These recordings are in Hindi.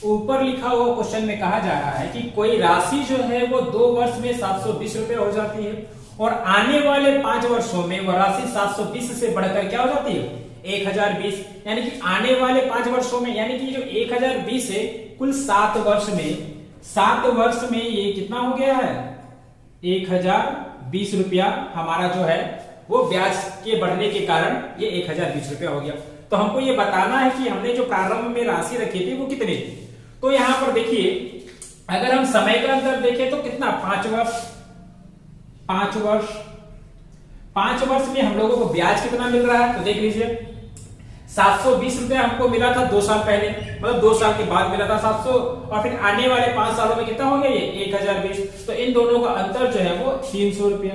ऊपर लिखा हुआ क्वेश्चन में कहा जा रहा है कि कोई राशि जो है वो 2 वर्ष में 720 रुपए हो जाती है और आने वाले 5 वर्षों में वह राशि 720 से बढ़कर क्या हो जाती है 1020। यानी कि आने वाले 5 वर्षों में, यानी कि जो 1020 है कुल 7 वर्ष में ये कितना हो गया है 1020 रुपया हमारा जो है वो ब्याज के बढ़ने के कारण ये 1020 रुपया हो गया। तो हमको ये बताना है कि हमने जो प्रारंभ में राशि रखी थी वो कितनी थी। तो यहां पर देखिए अगर हम समय का अंतर देखें तो कितना 5 वर्ष में हम लोगों को ब्याज कितना मिल रहा है। तो देख लीजिए 720 रुपया हमको मिला था 2 साल पहले, मतलब 2 साल के बाद मिला था 700, और फिर आने वाले 5 सालों में कितना हो गया ये 1020। तो इन दोनों का अंतर जो है वो 300 रुपया।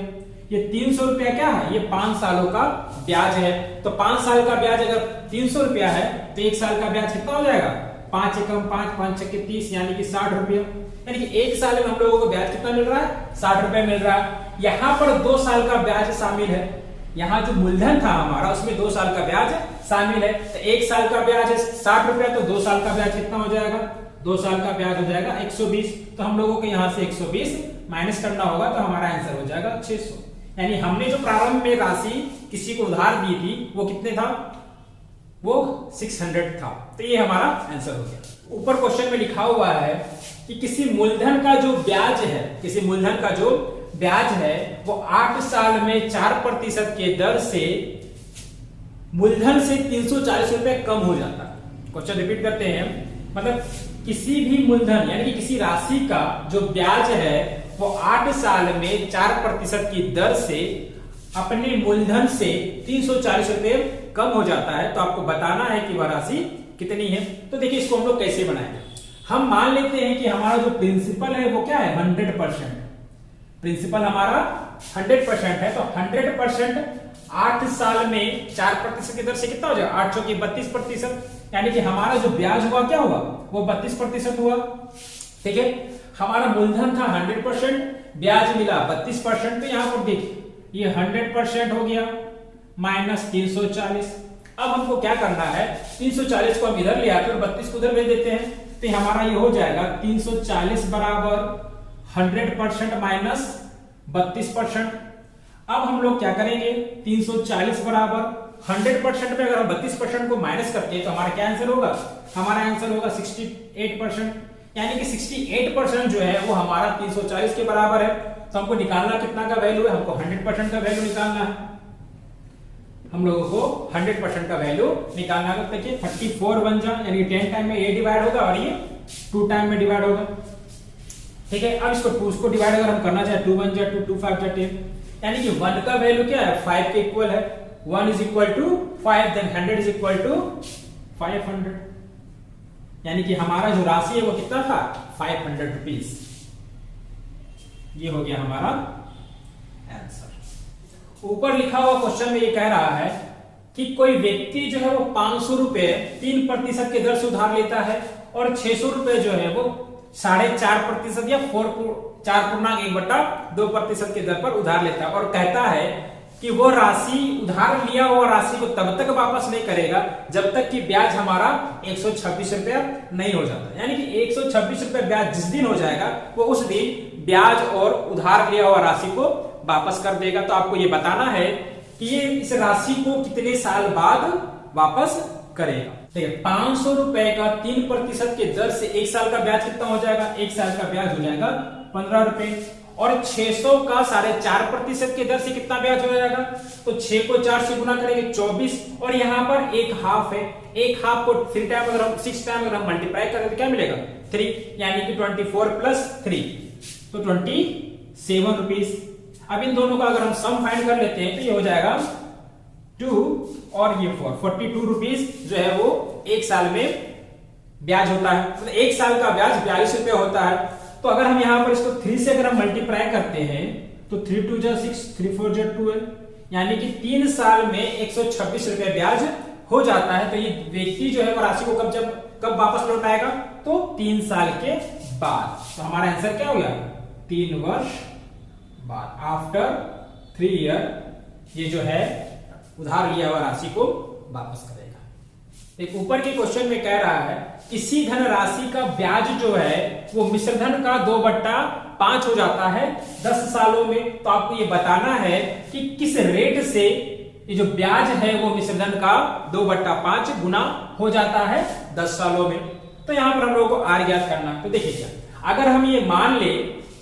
ये 300 रुपया क्या है, ये 5 सालों का ब्याज है। तो 5 साल का ब्याज अगर 300 रुपया है तो 1 साल का ब्याज कितना हो जाएगा 5 एकम 5 5 छक्के 30, यानी कि 60 रुपया। यानी कि 1 साल में हम लोगों को ब्याज कितना मिल रहा है 60 रुपया मिल रहा है। यहाँ पर 2 साल का ब्याज शामिल है, यहाँ जो मूलधन था हमारा उसमें 2 साल का ब्याज शामिल है। तो 1 साल का ब्याज है 60 रुपया, तो 2 साल का ब्याज कितना हो जाएगा 2 साल का ब्याज हो जाएगा 120। तो हम लोगों को यहाँ से 120 माइनस करना होगा तो हमारा आंसर हो जाएगा 600। यानी हमने जो प्रारंभ में राशि किसी को उधार दी थी वो कितने था, वो 600 था। तो ये हमारा आंसर हो गया। ऊपर क्वेश्चन में लिखा हुआ है कि किसी मूलधन का जो ब्याज है वो 8 साल में 4% के दर से मूलधन से 340 रुपए कम हो जाता है। क्वेश्चन रिपीट करते हैं, मतलब किसी भी मूलधन यानी कि किसी राशि का जो ब्याज है वो 8 साल में 4% की दर से अपने मूलधन से 340 रुपए कम हो जाता है। तो आपको बताना है कि वह राशि कितनी है। तो देखिए इसको हम लोग कैसे बनाएंगे। हम मान लेते हैं कि हमारा जो प्रिंसिपल है वो क्या है 100%। प्रिंसिपल हमारा 100% है, तो 100% 8 साल में 4% की दर से कितना हो जाएगा 8 चौकी 32%। यानी कि हमारा जो ब्याज हुआ क्या हुआ वो 32% हुआ। ठीक है, हमारा मूलधन था 100%, ब्याज मिला 32%। तो यहां पर देखिए ये 100% हो गया माइनस 340। अब हमको क्या करना है 340 को हम इधर ले आकर 32 को उधर भेज देते हैं। तो हमारा ये हो जाएगा 340 बराबर 100% माइनस 32%। अब हम लोग क्या करेंगे 340 बराबर 100% में अगर हम 32% को माइनस करते हैं तो हमारा क्या आंसर होगा, हमारा आंसर होगा 68%। यानी कि 68% जो है वो हमारा 340 के बराबर है। तो हमको निकालना कितना का वैल्यू है, हमको 100% का वैल्यू निकालना है। हम लोगों को 100% का वैल्यू निकालना है। देखिए 34 बन जा, यानी 10 टाइम में ये डिवाइड होगा और ये 2 टाइम में डिवाइड होगा। ठीक है, अब इसको 2 को डिवाइड अगर हम करना चाहे 2 1 जा 2 2 5 जा 10, यानी कि 1 का वैल्यू क्या है 5 के इक्वल है। 1 is equal to 5, then 100 is equal to 500। यानी कि हमारा जो राशि है वो कितना था 500 रुपीज। ये हो गया हमारा आंसर। ऊपर लिखा हुआ क्वेश्चन में ये कह रहा है कि कोई व्यक्ति जो है वो 500 रुपए 3% के दर से उधार लेता है और 600 रुपए जो है वो 4.5% या 4.1/2% के दर पर उधार लेता है और कहता है कि वो राशि उधार लिया हुआ राशि को तब तक वापस नहीं करेगा जब तक कि ब्याज हमारा 126 रुपया नहीं हो जाता। यानी कि 126 रुपया ब्याज जिस दिन हो जाएगा वो उस दिन ब्याज और उधार लिया हुआ राशि को वापस कर देगा। तो आपको ये बताना है कि ये इस राशि को कितने साल बाद वापस करेगा। ठीक है, 500 रुपए का 3% के दर से 1 साल का ब्याज कितना हो जाएगा, 1 साल का ब्याज हो जाएगा 15 रुपए। और 600 का 4.5% के दर से कितना ब्याज हो जाएगा, तो 6 को 4 से गुना करेंगे 24, और यहाँ पर एक हाफ है। एक हाफ को 6 टाइम अगर हम मल्टीप्लाई करें तो क्या मिलेगा 3, यानी कि 24 प्लस 3 तो 27 रुपीज। अब इन दोनों का अगर हम सम फाइंड कर लेते हैं तो ये हो जाएगा 2 और ये 4, 42 रुपीज जो है वो 1 साल में ब्याज होता है। मतलब 1 साल का ब्याज 42 रुपए होता है। तो अगर हम यहां पर इसको 3 से अगर हम मल्टीप्लाई करते हैं तो 3 2 जा 6, 3 4 जा 12, यानी कि 3 साल में 126 रुपए ब्याज हो जाता है। तो ये व्यक्ति जो है वो राशि को कब वापस लौटाएगा, तो 3 साल के बाद। तो हमारा आंसर क्या हो गया 3 वर्ष बाद, आफ्टर 3 ईयर ये जो है उधार लिया हुआ राशि को वापस करेगा। एक ऊपर के क्वेश्चन में कह रहा है किसी धन राशि का ब्याज जो है वो मिश्र धन का 2/5 हो जाता है 10 सालों में। तो आपको ये बताना है कि किस रेट से ये जो ब्याज है वो मिश्र धन का 2/5 गुना हो जाता है 10 सालों में। तो यहां पर हम लोगों को आर ज्ञात करना है। तो देखिए क्या, अगर हम ये मान ले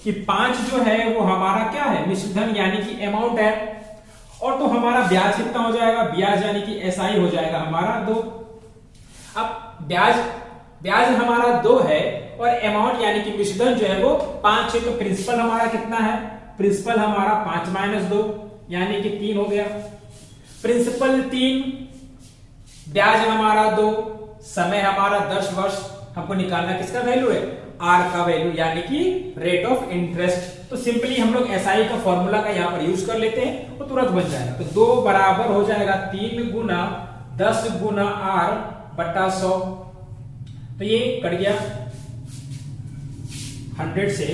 कि 5 जो है वो हमारा क्या है, मिश्र धन यानी कि अमाउंट है, और तो हमारा ब्याज कितना हो जाएगा, ब्याज यानी कि एसआई हो जाएगा हमारा 2। अब ब्याज हमारा 2 है और अमाउंट यानी कि मिश्र धन जो है वो 5 है। तो प्रिंसिपल हमारा कितना है, प्रिंसिपल हमारा 5 - 2 यानी कि 3 हो गया। प्रिंसिपल 3, ब्याज हमारा 2, समय हमारा 10 वर्ष। हमको निकालना किसका वैल्यू है, आर का वैल्यू यानी कि रेट ऑफ इंटरेस्ट। तो सिंपली हम लोग एसआई का फॉर्मूला का यहां पर यूज कर लेते हैं, तो तुरंत बन जाएगा। तो 2 बराबर हो जाएगा 3 गुना 10 गुना आर बटा 100। तो ये कट गया 100 से,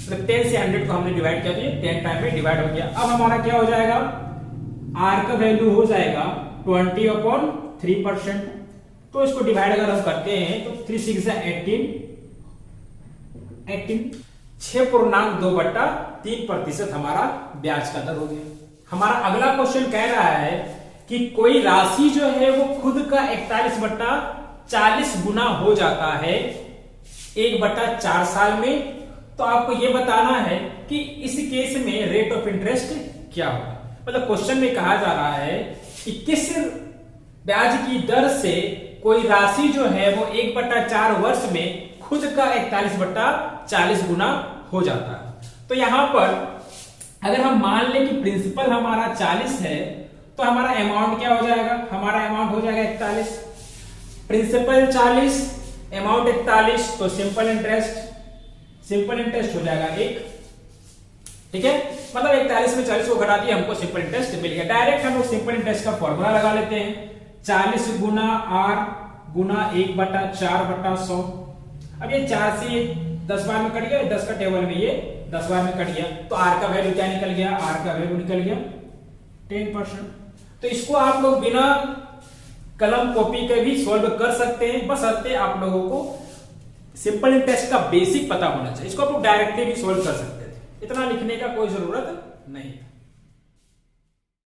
मतलब 10 से 100 को हमने डिवाइड किया तो ये 10 टाइम में डिवाइड हो गया। अब हमारा क्या हो जाएगा, आर का वैल्यू हो जाएगा 20/3%। तो इसको डिवाइड अगर हम करते हैं तो 3 6 18 6.2/3% हमारा ब्याज का दर हो गया। हमारा अगला क्वेश्चन कह रहा है कि कोई राशि जो है वो खुद का 41/40 गुना हो जाता है 1/4 साल में। तो आपको यह बताना है कि इस केस में रेट ऑफ इंटरेस्ट क्या होगा। मतलब क्वेश्चन में कहा जा रहा है कि किस ब्याज की दर से कोई राशि जो है वो 1/4 वर्ष में खुद का 41/40 गुना हो जाता है। तो यहां पर अगर हम मान लें कि प्रिंसिपल हमारा 40 है तो हमारा अमाउंट क्या हो जाएगा, हमारा अमाउंट हो जाएगा 41। प्रिंसिपल 40, अमाउंट 41, तो सिंपल इंटरेस्ट हो जाएगा 1। ठीक है, मतलब 41 में 40 को घटा दिया, हमको सिंपल इंटरेस्ट मिल गया। डायरेक्ट हम लोग सिंपल इंटरेस्ट का फॉर्मूला लगा लेते हैं, 40 गुना आर गुना 1/4/100। अब ये 4 से 10 बार में कट गया, 10 का टेबल में ये 10 बार में कट गया, तो आर का वैल्यू क्या निकल गया, आर का वैल्यू निकल गया 10%। तो इसको आप लोग बिना कलम कॉपी के भी सॉल्व कर सकते हैं, बशर्ते आप लोगों को सिंपल इंटरेस्ट का बेसिक पता होना चाहिए। इसको आप लोग डायरेक्टली भी सॉल्व कर सकते थे, इतना लिखने का कोई जरूरत नहीं।